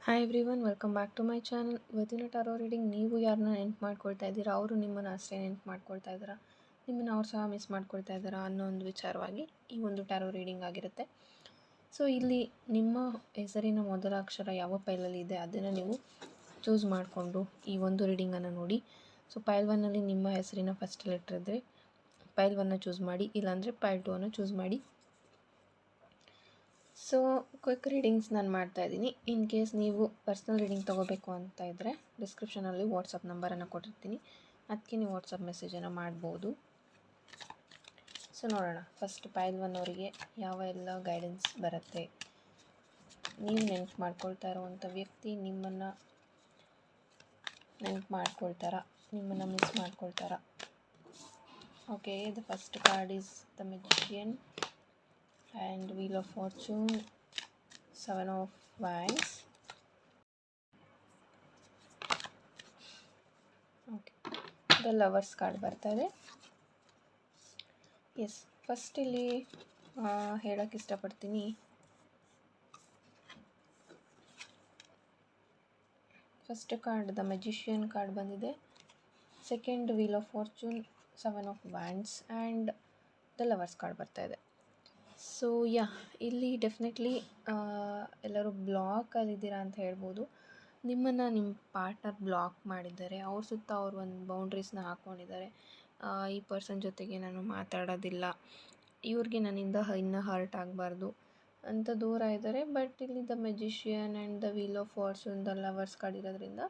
Hi everyone, welcome back to my channel. ಇವತ್ತಿನ tarot reading ನೀವು ಯಾರನ್ನ ನೆನ್ಪು ಮಾಡ್ಕೊಳ್ತಾ ಇದ್ದೀರಾ, ಅವರು ನಿಮ್ಮನ್ನು ಅಷ್ಟೇ ನೆನ್ಪು ಮಾಡ್ಕೊಳ್ತಾ ಇದ್ದಾರಾ, ನಿಮ್ಮನ್ನು ಅವ್ರು ಸಹ ಮಿಸ್ ಮಾಡ್ಕೊಳ್ತಾ ಇದ್ದಾರಾ ಅನ್ನೋ ಒಂದು ವಿಚಾರವಾಗಿ ಈ ಒಂದು ಟಾರೋ ರೀಡಿಂಗ್ ಆಗಿರುತ್ತೆ. ಸೊ ಇಲ್ಲಿ ನಿಮ್ಮ ಹೆಸರಿನ ಮೊದಲ ಅಕ್ಷರ ಯಾವ ಪೈಲಲ್ಲಿ ಇದೆ ಅದನ್ನು ನೀವು ಚೂಸ್ ಮಾಡಿಕೊಂಡು ಈ ಒಂದು ರೀಡಿಂಗನ್ನು ನೋಡಿ. ಸೊ ಪೈಲ್ 1ನಲ್ಲಿ ನಿಮ್ಮ ಹೆಸರಿನ ಫಸ್ಟ್ ಲೆಟ್ರ್ ಇದ್ದರೆ ಪೈಲ್ 1ನ ಚೂಸ್ ಮಾಡಿ, ಇಲ್ಲಾಂದರೆ ಪೈಲ್ 2ಅನ್ನು ಚೂಸ್ ಮಾಡಿ. ಸೊ ಕ್ವಿಕ್ ರೀಡಿಂಗ್ಸ್ ನಾನು ಮಾಡ್ತಾಯಿದ್ದೀನಿ. ಇನ್ ಕೇಸ್ ನೀವು ಪರ್ಸ್ನಲ್ ರೀಡಿಂಗ್ ತೊಗೋಬೇಕು ಅಂತ ಇದ್ದರೆ ಡಿಸ್ಕ್ರಿಪ್ಷನಲ್ಲಿ ವಾಟ್ಸಪ್ ನಂಬರನ್ನು ಕೊಟ್ಟಿರ್ತೀನಿ, ಅದಕ್ಕೆ ನೀವು ವಾಟ್ಸಪ್ ಮೆಸೇಜನ್ನು ಮಾಡ್ಬೋದು. ಸೊ ನೋಡೋಣ ಫಸ್ಟ್ ಪೈಲ್ 1 ಅವರಿಗೆ ಯಾವ ಎಲ್ಲ ಗೈಡೆನ್ಸ್ ಬರುತ್ತೆ. ನೀವು ನೆನ್ಪು ಮಾಡ್ಕೊಳ್ತಾ ಇರೋವಂಥ ವ್ಯಕ್ತಿ ನಿಮ್ಮನ್ನು ನೆನ್ಪು ಮಾಡ್ಕೊಳ್ತಾರಾ, ನಿಮ್ಮನ್ನು ಮಿಸ್ ಮಾಡ್ಕೊಳ್ತಾರಾ? Okay, the first card is the magician and Wheel of Fortune, 7 of Wands. Okay, the lovers card ಬರ್ತಾ ಇದೆ. ಎಸ್, ಫಸ್ಟ್ ಇಲ್ಲಿ ಹೇಳೋಕ್ಕೆ ಇಷ್ಟಪಡ್ತೀನಿ, first card the magician card ಬಂದಿದೆ, second wheel of fortune, 7 of wands and the lovers card ಬರ್ತಾ ಇದೆ. So ಇಲ್ಲಿ definitely ಎಲ್ಲರೂ ಬ್ಲಾಕಲ್ಲಿದ್ದೀರಾ ಅಂತ ಹೇಳ್ಬೋದು. ನಿಮ್ಮನ್ನು ನಿಮ್ಮ ಪಾರ್ಟ್ನರ್ ಬ್ಲಾಕ್ ಮಾಡಿದ್ದಾರೆ, ಅವ್ರ ಸುತ್ತ ಅವ್ರು ಒಂದು ಬೌಂಡ್ರೀಸ್ನ ಹಾಕ್ಕೊಂಡಿದ್ದಾರೆ. ಈ ಪರ್ಸನ್ ಜೊತೆಗೆ ನಾನು ಮಾತಾಡೋದಿಲ್ಲ, ಇವ್ರಿಗೆ ನನ್ನಿಂದ ಇನ್ನೂ ಹರ್ಟ್ ಆಗಬಾರ್ದು ಅಂತ ದೂರ ಇದ್ದಾರೆ. ಬಟ್ ಇಲ್ಲಿ the magician and the wheel of fortune, the lovers card ಇರೋದ್ರಿಂದ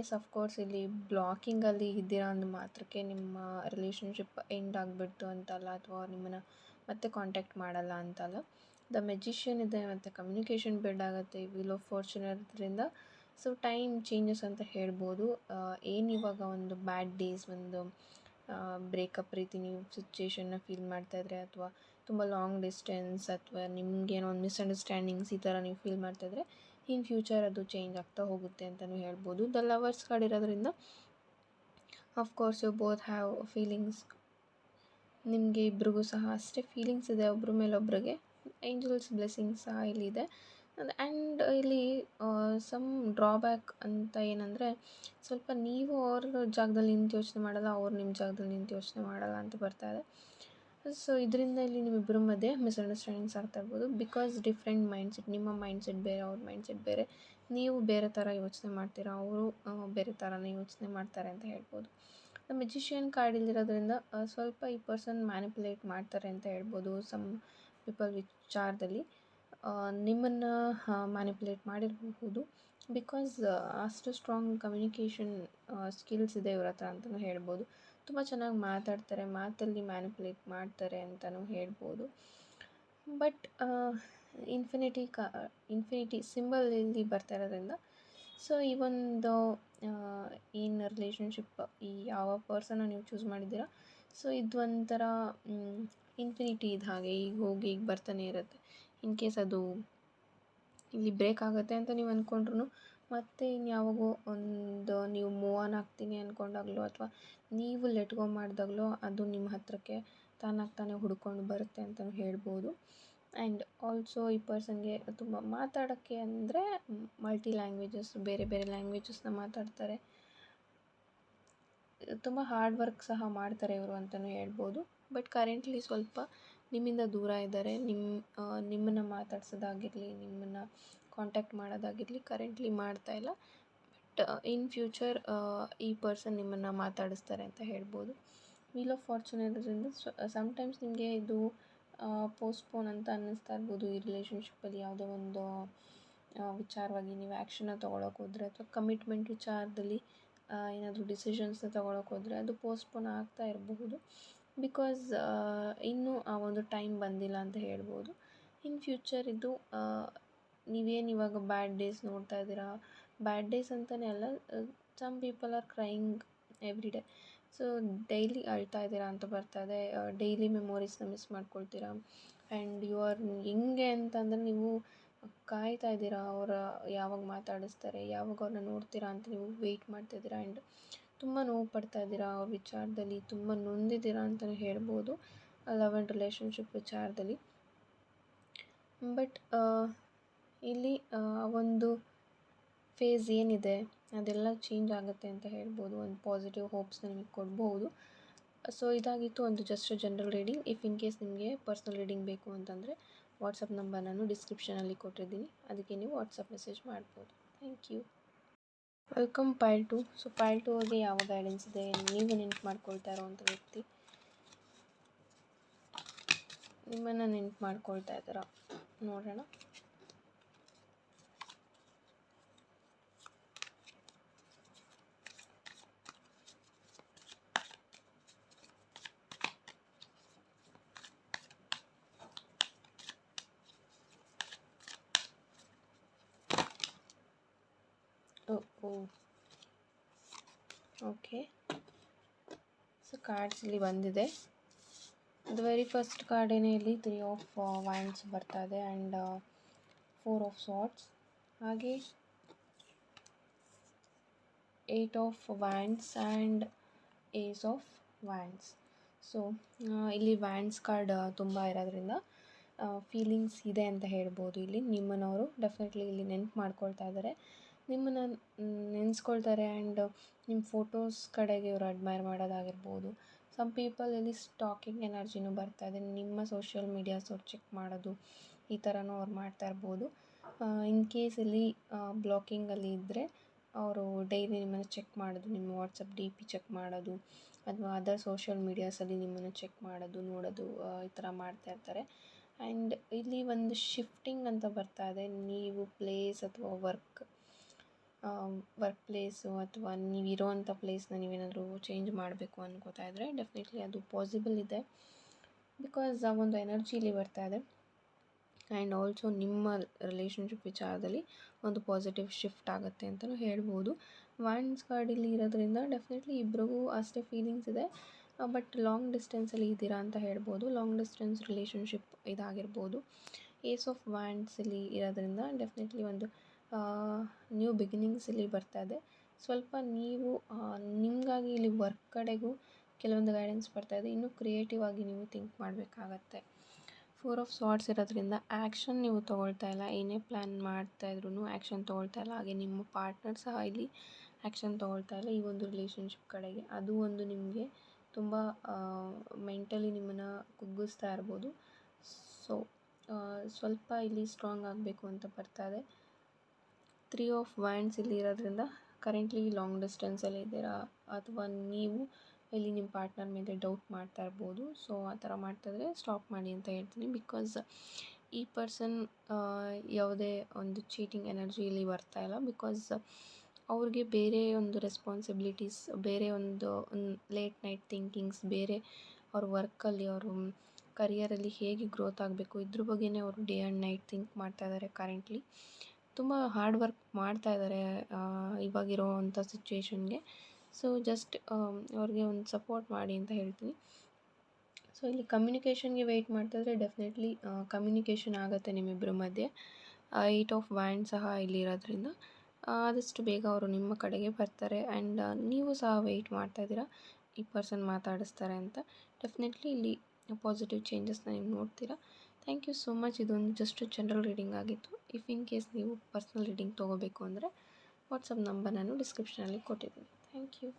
ಎಸ್ ಅಫ್ಕೋರ್ಸ್ ಇಲ್ಲಿ ಬ್ಲಾಕಿಂಗಲ್ಲಿ ಇದ್ದೀರಾ ಅಂದ ಮಾತ್ರಕ್ಕೆ ನಿಮ್ಮ ರಿಲೇಷನ್ಶಿಪ್ ಎಂಡ್ ಆಗಿಬಿಡ್ತು ಅಂತಲ್ಲ, ಅಥವಾ ನಿಮ್ಮನ್ನು ಮತ್ತೆ ಕಾಂಟ್ಯಾಕ್ಟ್ ಮಾಡಲ್ಲ ಅಂತಲ್ಲ. ದ ಮೆಜಿಷಿಯನ್ ಇದೆ ಮತ್ತು ಕಮ್ಯುನಿಕೇಷನ್ ಬಿಲ್ಡ್ ಆಗುತ್ತೆ ವೀಲ್ ಆಫ್ ಫಾರ್ಚೂನ್ ಇರೋದ್ರಿಂದ. ಸೊ ಟೈಮ್ ಚೇಂಜಸ್ ಅಂತ ಹೇಳ್ಬೋದು. ಏನು ಇವಾಗ ಒಂದು ಬ್ಯಾಡ್ ಡೇಸ್, ಒಂದು ಬ್ರೇಕಪ್ ರೀತಿ ನೀವು ಸಿಚುವೇಶನ್ನ ಫೀಲ್ ಮಾಡ್ತಾಯಿದ್ರೆ, ಅಥವಾ ತುಂಬ ಲಾಂಗ್ ಡಿಸ್ಟೆನ್ಸ್, ಅಥವಾ ನಿಮಗೇನೋ ಒಂದು ಮಿಸ್ಅಂಡರ್ಸ್ಟ್ಯಾಂಡಿಂಗ್ಸ್ ಈ ಥರ ನೀವು ಫೀಲ್ ಮಾಡ್ತಾಯಿದ್ರೆ ಇನ್ ಫ್ಯೂಚರ್ ಅದು ಚೇಂಜ್ ಆಗ್ತಾ ಹೋಗುತ್ತೆ ಅಂತಲೂ ಹೇಳ್ಬೋದು. ದ ಲವರ್ಸ್ ಕಾರ್ಡ್ ಇರೋದ್ರಿಂದ of course you both have feelings. ನಿಮಗೆ ಇಬ್ರಿಗೂ ಸಹ ಅಷ್ಟೇ ಫೀಲಿಂಗ್ಸ್ ಇದೆ ಒಬ್ಬರ ಮೇಲೆ ಒಬ್ಬರಿಗೆ. ಏಂಜಲ್ಸ್ ಬ್ಲೆಸ್ಸಿಂಗ್ಸ್ ಸಹ ಇಲ್ಲಿದೆ. ಆ್ಯಂಡ್ ಇಲ್ಲಿ ಸಮ್ ಡ್ರಾಬ್ಯಾಕ್ ಅಂತ ಏನಂದರೆ, ಸ್ವಲ್ಪ ನೀವು ಅವ್ರ ಜಾಗದಲ್ಲಿ ನಿಂತು ಯೋಚನೆ ಮಾಡಲ್ಲ, ಅವ್ರು ನಿಮ್ಮ ಜಾಗದಲ್ಲಿ ನಿಂತು ಯೋಚನೆ ಮಾಡಲ್ಲ ಅಂತ ಬರ್ತಾ ಇದೆ. ಸೊ ಇದರಿಂದ ಇಲ್ಲಿ ನಿಮ್ಮಿಬ್ಬರ ಮಧ್ಯೆ ಮಿಸ್ಅಂಡರ್ಸ್ಟ್ಯಾಂಡಿಂಗ್ಸ್ ಆಗ್ತಾ ಇರ್ಬೋದು. ಬಿಕಾಸ್ ಡಿಫ್ರೆಂಟ್ ಮೈಂಡ್ಸೆಟ್, ನಿಮ್ಮ ಮೈಂಡ್ಸೆಟ್ ಬೇರೆ, ಅವ್ರ ಮೈಂಡ್ಸೆಟ್ ಬೇರೆ. ನೀವು ಬೇರೆ ಥರ ಯೋಚನೆ ಮಾಡ್ತೀರಾ, ಅವರು ಬೇರೆ ಥರನೇ ಯೋಚನೆ ಮಾಡ್ತಾರೆ ಅಂತ ಹೇಳ್ಬೋದು. ದ ಮ್ಯಾಜಿಷಿಯನ್ ಕಾರ್ಡ್ ಇಲ್ಲಿರೋದ್ರಿಂದ ಸ್ವಲ್ಪ ಈ ಪರ್ಸನ್ ಮ್ಯಾನಿಪುಲೇಟ್ ಮಾಡ್ತಾರೆ ಅಂತ ಹೇಳ್ಬೋದು. ಸಮ್ ಪೀಪಲ್ ವಿಚಾರದಲ್ಲಿ ನಿಮ್ಮನ್ನು ಮ್ಯಾನಿಪುಲೇಟ್ ಮಾಡಿರಬಹುದು. ಬಿಕಾಸ್ ಅಷ್ಟು ಸ್ಟ್ರಾಂಗ್ ಕಮ್ಯುನಿಕೇಷನ್ ಸ್ಕಿಲ್ಸ್ ಇದೆ ಇವ್ರ ಹತ್ರ ಅಂತಲೂ ಹೇಳ್ಬೋದು. ತುಂಬ ಚೆನ್ನಾಗಿ ಮಾತಾಡ್ತಾರೆ, ಮಾತಲ್ಲಿ ಮ್ಯಾನಿಪುಲೇಟ್ ಮಾಡ್ತಾರೆ ಅಂತಲೂ ಹೇಳ್ಬೋದು. ಬಟ್ ಇನ್ಫಿನಿಟಿ ಸಿಂಬಲ್ ಇಲ್ಲಿ ಬರ್ತಾ ಇರೋದ್ರಿಂದ, ಸೊ ಈ ಒಂದು ಏನು ರಿಲೇಷನ್ಶಿಪ್, ಈ ಯಾವ ಪರ್ಸನ್ನ ನೀವು ಚೂಸ್ ಮಾಡಿದ್ದೀರಾ, ಸೊ ಇದು ಒಂಥರ ಇನ್ಫಿನಿಟಿ ಇದ್ದ ಹಾಗೆ, ಈಗ ಹೋಗಿ ಈಗ ಬರ್ತಾನೆ ಇರುತ್ತೆ. ಇನ್ ಕೇಸ್ ಅದು ಇಲ್ಲಿ ಬ್ರೇಕ್ ಆಗುತ್ತೆ ಅಂತ ನೀವು ಅಂದ್ಕೊಂಡ್ರು ಮತ್ತೆ ಇನ್ಯಾವಾಗೋ ಒಂದು ನೀವು ಮೂವ್ ಆನ್ ಆಗ್ತೀನಿ ಅಂದ್ಕೊಂಡಾಗಲೋ, ಅಥವಾ ನೀವು ಲೆಟ್ ಗೋ ಮಾಡಿದಾಗಲೋ ಅದು ನಿಮ್ಮ ಹತ್ರಕ್ಕೆ ತಾನಾಗ್ತಾನೆ ಹುಡ್ಕೊಂಡು ಬರುತ್ತೆ ಅಂತಲೂ ಹೇಳ್ಬೋದು. ಆ್ಯಂಡ್ ಆಲ್ಸೋ ಈ ಪರ್ಸನ್ಗೆ ತುಂಬ ಮಾತಾಡೋಕ್ಕೆ ಅಂದರೆ ಮಲ್ಟಿ ಲ್ಯಾಂಗ್ವೇಜಸ್, ಬೇರೆ ಬೇರೆ ಲ್ಯಾಂಗ್ವೇಜಸ್ನ ಮಾತಾಡ್ತಾರೆ. ತುಂಬ ಹಾರ್ಡ್ ವರ್ಕ್ ಸಹ ಮಾಡ್ತಾರೆ ಇವರು ಅಂತಲೂ ಹೇಳ್ಬೋದು. ಬಟ್ ಕರೆಂಟ್ಲಿ ಸ್ವಲ್ಪ ನಿಮ್ಮಿಂದ ದೂರ ಇದ್ದಾರೆ. ನಿಮ್ಮನ್ನು ಮಾತಾಡ್ಸೋದಾಗಿರಲಿ, ನಿಮ್ಮನ್ನು ಕಾಂಟ್ಯಾಕ್ಟ್ ಮಾಡೋದಾಗಿರಲಿ ಕರೆಂಟ್ಲಿ ಮಾಡ್ತಾಯಿಲ್ಲ. ಬಟ್ ಇನ್ ಫ್ಯೂಚರ್ ಈ ಪರ್ಸನ್ ನಿಮ್ಮನ್ನು ಮಾತಾಡಿಸ್ತಾರೆ ಅಂತ ಹೇಳ್ಬೋದು. ವೀಲ್ ಆಫ್ ಫಾರ್ಚೂನ್ ಇರೋದ್ರಿಂದ ಸಮ್ಟೈಮ್ಸ್ ನಿಮಗೆ ಇದು ಪೋಸ್ಟ್ಪೋನ್ ಅಂತ ಅನ್ನಿಸ್ತಾ ಇರ್ಬೋದು. ಈ ರಿಲೇಷನ್ಶಿಪ್ಪಲ್ಲಿ ಯಾವುದೋ ಒಂದು ವಿಚಾರವಾಗಿ ನೀವು ಆ್ಯಕ್ಷನ್ನ ತೊಗೊಳಕ್ಕೆ ಹೋದರೆ, ಅಥವಾ ಕಮಿಟ್ಮೆಂಟ್ ವಿಚಾರದಲ್ಲಿ ಏನಾದರೂ ಡಿಸಿಷನ್ಸ್ನ ತೊಗೊಳಕ್ಕೆ ಹೋದರೆ ಅದು ಪೋಸ್ಟ್ಪೋನ್ ಆಗ್ತಾ ಇರಬಹುದು. ಬಿಕಾಸ್ ಇನ್ನೂ ಆ ಒಂದು ಟೈಮ್ ಬಂದಿಲ್ಲ ಅಂತ ಹೇಳ್ಬೋದು. ಇನ್ ಫ್ಯೂಚರ್ ಇದು ನೀವೇನು ಇವಾಗ ಬ್ಯಾಡ್ ಡೇಸ್ ನೋಡ್ತಾ ಇದ್ದೀರಾ, ಬ್ಯಾಡ್ ಡೇಸ್ ಅಂತಲೇ ಅಲ್ಲ, some people are crying every day. So daily ಅಳ್ತಾ ಇದ್ದೀರಾ ಅಂತ ಬರ್ತಾ ಇದೆ. ಡೈಲಿ ಮೆಮೊರೀಸ್ನ ಮಿಸ್ ಮಾಡ್ಕೊಳ್ತೀರಾ. ಆ್ಯಂಡ್ ಯು ಆರ್ ಹೆಂಗೆ ಅಂತಂದರೆ ನೀವು ಕಾಯ್ತಾ ಇದ್ದೀರಾ, ಅವರ ಯಾವಾಗ ಮಾತಾಡಿಸ್ತಾರೆ, ಯಾವಾಗ ಅವ್ರನ್ನ ನೋಡ್ತೀರಾ ಅಂತ ನೀವು ವೆಯ್ಟ್ ಮಾಡ್ತಾಯಿದ್ದೀರಾ. ಆ್ಯಂಡ್ ತುಂಬ ನೋವು ಪಡ್ತಾ ಇದ್ದೀರಾ ಅವ್ರ ವಿಚಾರದಲ್ಲಿ, ತುಂಬ ನೊಂದಿದ್ದೀರಾ ಅಂತಲೇ ಹೇಳ್ಬೋದು ಲವ್ ಆ್ಯಂಡ್ ರಿಲೇಷನ್ಶಿಪ್ ವಿಚಾರದಲ್ಲಿ. ಬಟ್ ಇಲ್ಲಿ ಒಂದು ಫೇಸ್ ಏನಿದೆ ಅದೆಲ್ಲ ಚೇಂಜ್ ಆಗುತ್ತೆ ಅಂತ ಹೇಳ್ಬೋದು. ಒಂದು ಪಾಸಿಟಿವ್ ಹೋಪ್ಸ್ನ ನಿಮಗೆ ಕೊಡ್ಬೋದು. ಸೊ ಇದಾಗಿತ್ತು ಒಂದು just general reading. If in case ನಿಮಗೆ ಪರ್ಸ್ನಲ್ ರೀಡಿಂಗ್ ಬೇಕು ಅಂತಂದರೆ ವಾಟ್ಸಪ್ ನಂಬರ್ ನಾನು ಡಿಸ್ಕ್ರಿಪ್ಷನಲ್ಲಿ ಕೊಟ್ಟಿದ್ದೀನಿ, ಅದಕ್ಕೆ ನೀವು ವಾಟ್ಸಪ್ ಮೆಸೇಜ್ ಮಾಡ್ಬೋದು. Thank you. Welcome pile 2. So pile 2 ಅವ್ರಿಗೆ ಯಾವ ಗೈಡೆನ್ಸ್ ಇದೆ, ನೀವು ನೆನ್ಪು ಮಾಡ್ಕೊಳ್ತಾ ಇರೋವಂಥ ವ್ಯಕ್ತಿ ನಿಮ್ಮನ್ನು ನೆನ್ಪು ಮಾಡ್ಕೊಳ್ತಾ ಇದ್ದಾರಾ ನೋಡೋಣ. ಓಕೆ, ಸೊ ಕಾರ್ಡ್ಸ್ ಇಲ್ಲಿ ಬಂದಿದೆ. ದ ವೆರಿ ಫಸ್ಟ್ ಕಾರ್ಡ್ ಏನೇ ಇಲ್ಲಿ 3 ಆಫ್ ವ್ಯಾಂಡ್ಸ್ ಬರ್ತಾ ಇದೆ ಆ್ಯಂಡ್ 4 ಆಫ್ ಸಾರ್ಟ್ಸ್, ಹಾಗೆ 8 of wands and ace of wands. So ಇಲ್ಲಿ ವ್ಯಾಂಡ್ಸ್ ಕಾರ್ಡ್ ತುಂಬ ಇರೋದ್ರಿಂದ ಫೀಲಿಂಗ್ಸ್ ಇದೆ ಅಂತ ಹೇಳ್ಬೋದು. ಇಲ್ಲಿ ನಿಮ್ಮನವರು ಡೆಫಿನೆಟ್ಲಿ ಇಲ್ಲಿ ನೆನ್ಪು ಮಾಡ್ಕೊಳ್ತಾ ಇದ್ದಾರೆ, ನಿಮ್ಮನ್ನು ನೆನೆಸ್ಕೊಳ್ತಾರೆ ಆ್ಯಂಡ್ ನಿಮ್ಮ ಫೋಟೋಸ್ ಕಡೆಗೆ ಇವರು ಅಡ್ಮೈರ್ ಮಾಡೋದಾಗಿರ್ಬೋದು. ಸಮ್ ಪೀಪಲ್ ಇಲ್ಲಿ ಸ್ಟಾಕಿಂಗ್ ಎನರ್ಜಿನೂ ಬರ್ತಾ ಇದೆ, ನಿಮ್ಮ ಸೋಷಿಯಲ್ ಮೀಡಿಯಾಸ್ ಅವ್ರು ಚೆಕ್ ಮಾಡೋದು ಈ ಥರನೂ ಅವ್ರು ಮಾಡ್ತಾ ಇರ್ಬೋದು. ಇನ್ ಕೇಸ್ ಇಲ್ಲಿ ಬ್ಲಾಕಿಂಗಲ್ಲಿ ಇದ್ದರೆ ಅವರು ಡೈಲಿ ನಿಮ್ಮನ್ನು ಚೆಕ್ ಮಾಡೋದು, ನಿಮ್ಮ ವಾಟ್ಸಪ್ ಡಿ ಪಿ ಚೆಕ್ ಮಾಡೋದು ಅಥವಾ ಅದರ್ ಸೋಷಿಯಲ್ ಮೀಡಿಯಾಸಲ್ಲಿ ನಿಮ್ಮನ್ನು ಚೆಕ್ ಮಾಡೋದು ನೋಡೋದು ಈ ಥರ ಮಾಡ್ತಾ ಇರ್ತಾರೆ. ಆ್ಯಂಡ್ ಇಲ್ಲಿ ಒಂದು ಶಿಫ್ಟಿಂಗ್ ಅಂತ ಬರ್ತಾ ಇದೆ. ನೀವು ಪ್ಲೇಸ್ ಅಥವಾ ವರ್ಕ್ ಪ್ಲೇಸು ಅಥವಾ ನೀವಿರೋವಂಥ ಪ್ಲೇಸ್ನ ನೀವೇನಾದರೂ ಚೇಂಜ್ ಮಾಡಬೇಕು ಅನ್ಕೋತಾ ಇದ್ದರೆ ಡೆಫಿನೆಟ್ಲಿ ಅದು ಪಾಸಿಬಲ್ ಇದೆ, ಬಿಕಾಸ್ ಆ ಒಂದು ಎನರ್ಜಿ ಇಲ್ಲಿ ಬರ್ತಾ ಇದೆ. ಆ್ಯಂಡ್ ಆಲ್ಸೋ ನಿಮ್ಮ ರಿಲೇಷನ್ಶಿಪ್ ವಿಚಾರದಲ್ಲಿ ಒಂದು ಪಾಸಿಟಿವ್ ಶಿಫ್ಟ್ ಆಗುತ್ತೆ ಅಂತಲೂ ಹೇಳ್ಬೋದು. ವ್ಯಾಂಡ್ಸ್ ಕಾರ್ಡ್ ಇಲ್ಲಿ ಇರೋದ್ರಿಂದ ಡೆಫಿನೆಟ್ಲಿ ಇಬ್ಬರಿಗೂ ಅಷ್ಟೇ ಫೀಲಿಂಗ್ಸ್ ಇದೆ, ಬಟ್ ಲಾಂಗ್ ಡಿಸ್ಟೆನ್ಸಲ್ಲಿ ಇದ್ದೀರಾ ಅಂತ ಹೇಳ್ಬೋದು. ಲಾಂಗ್ ಡಿಸ್ಟೆನ್ಸ್ ರಿಲೇಷನ್ಶಿಪ್ ಇದಾಗಿರ್ಬೋದು. ಏಸ್ ಆಫ್ ವ್ಯಾಂಡ್ಸ್ ಇಲ್ಲಿ ಇರೋದ್ರಿಂದ ಡೆಫಿನೆಟ್ಲಿ ಒಂದು ನ್ಯೂ ಬಿಗಿನಿಂಗ್ಸ್ ಇಲ್ಲಿ ಬರ್ತಾ ಇದೆ. ಸ್ವಲ್ಪ ನೀವು ನಿಮಗಾಗಿ ಇಲ್ಲಿ ವರ್ಕ್ ಕಡೆಗೂ ಕೆಲವೊಂದು ಗೈಡೆನ್ಸ್ ಬರ್ತಾ ಇದೆ. ಇನ್ನೂ ಕ್ರಿಯೇಟಿವ್ ಆಗಿ ನೀವು ಥಿಂಕ್ ಮಾಡಬೇಕಾಗತ್ತೆ. 4 ಆಫ್ ಸಾರ್ಟ್ಸ್ ಇರೋದ್ರಿಂದ ಆ್ಯಕ್ಷನ್ ನೀವು ತೊಗೊಳ್ತಾ ಇಲ್ಲ, ಏನೇ ಪ್ಲ್ಯಾನ್ ಮಾಡ್ತಾಯಿದ್ರು ಆ್ಯಕ್ಷನ್ ತೊಗೊಳ್ತಾ ಇಲ್ಲ. ಹಾಗೆ ನಿಮ್ಮ ಪಾರ್ಟ್ನರ್ ಸಹ ಇಲ್ಲಿ ಆ್ಯಕ್ಷನ್ ತೊಗೊಳ್ತಾ ಇಲ್ಲ ಈ ಒಂದು ರಿಲೇಷನ್ಶಿಪ್ ಕಡೆಗೆ. ಅದು ಒಂದು ನಿಮಗೆ ತುಂಬ ಮೆಂಟಲಿ ನಿಮ್ಮನ್ನು ಕುಗ್ಗಿಸ್ತಾ ಇರ್ಬೋದು. ಸೊ ಸ್ವಲ್ಪ ಇಲ್ಲಿ ಸ್ಟ್ರಾಂಗ್ ಆಗಬೇಕು ಅಂತ ಬರ್ತಾ ಇದೆ. 3 ಆಫ್ ವ್ಯಾಂಡ್ಸ್ ಇಲ್ಲಿ ಇರೋದ್ರಿಂದ ಕರೆಂಟ್ಲಿ ಲಾಂಗ್ ಡಿಸ್ಟೆನ್ಸಲ್ಲಿ ಇದ್ದೀರಾ ಅಥವಾ ನೀವು ಇಲ್ಲಿ ನಿಮ್ಮ ಪಾರ್ಟ್ನರ್ ಮೇಲೆ ಡೌಟ್ ಮಾಡ್ತಾ ಇರ್ಬೋದು. ಸೊ ಆ ಥರ ಮಾಡ್ತಾಯಿದ್ರೆ ಸ್ಟಾಪ್ ಮಾಡಿ ಅಂತ ಹೇಳ್ತೀನಿ, ಬಿಕಾಸ್ ಈ ಪರ್ಸನ್ ಯಾವುದೇ ಒಂದು ಚೀಟಿಂಗ್ ಎನರ್ಜಿ ಇಲ್ಲಿ ಬರ್ತಾ ಇಲ್ಲ. ಬಿಕಾಸ್ ಅವ್ರಿಗೆ ಬೇರೆ ಒಂದು ರೆಸ್ಪಾನ್ಸಿಬಿಲಿಟೀಸ್, ಬೇರೆ ಒಂದು ಲೇಟ್ ನೈಟ್ ಥಿಂಕಿಂಗ್ಸ್, ಬೇರೆ ಅವ್ರ ವರ್ಕಲ್ಲಿ ಅವರು ಕರಿಯರಲ್ಲಿ ಹೇಗೆ ಗ್ರೋತ್ ಆಗಬೇಕು ಇದ್ರ ಬಗ್ಗೆನೇ ಅವರು ಡೇ ಆ್ಯಂಡ್ ನೈಟ್ ಥಿಂಕ್ ಮಾಡ್ತಾ ಇದ್ದಾರೆ. ಕರೆಂಟ್ಲಿ ತುಂಬ ಹಾರ್ಡ್ ವರ್ಕ್ ಮಾಡ್ತಾ ಇದ್ದಾರೆ ಇವಾಗಿರೋವಂಥ ಸಿಚುವೇಶನ್ಗೆ. ಸೊ ಜಸ್ಟ್ ಅವ್ರಿಗೆ ಒಂದು ಸಪೋರ್ಟ್ ಮಾಡಿ ಅಂತ ಹೇಳ್ತೀನಿ. ಸೊ ಇಲ್ಲಿ ಕಮ್ಯುನಿಕೇಷನ್ಗೆ ವೆಯ್ಟ್ ಮಾಡ್ತಾಯಿದ್ರೆ ಡೆಫಿನೆಟ್ಲಿ ಕಮ್ಯುನಿಕೇಷನ್ ಆಗುತ್ತೆ ನಿಮ್ಮಿಬ್ಬರ ಮಧ್ಯೆ. 8 ಆಫ್ ವ್ಯಾಂಡ್ ಸಹ ಇಲ್ಲಿ ಇರೋದ್ರಿಂದ ಆದಷ್ಟು ಬೇಗ ಅವರು ನಿಮ್ಮ ಕಡೆಗೆ ಬರ್ತಾರೆ. ಆ್ಯಂಡ್ ನೀವು ಸಹ ವೆಯ್ಟ್ ಮಾಡ್ತಾಯಿದ್ದೀರಾ ಈ ಪರ್ಸನ್ ಮಾತಾಡಿಸ್ತಾರೆ ಅಂತ. ಡೆಫಿನೆಟ್ಲಿ ಇಲ್ಲಿ ಪಾಸಿಟಿವ್ ಚೇಂಜಸ್ನ ನೀವು ನೋಡ್ತೀರಾ. Thank you so much. ಇದೊಂದು ಜಸ್ಟ್ ಜನರಲ್ ರೀಡಿಂಗ್ ಆಗಿತ್ತು. ಇಫ್ ಇನ್ ಕೇಸ್ ನೀವು ಪರ್ಸ್ನಲ್ ರೀಡಿಂಗ್ ತೊಗೋಬೇಕು ಅಂದರೆ ವಾಟ್ಸಪ್ ನಂಬರ್ ನಾನು ಡಿಸ್ಕ್ರಿಪ್ಷನಲ್ಲಿ ಕೊಟ್ಟಿದ್ದೀನಿ. Thank you.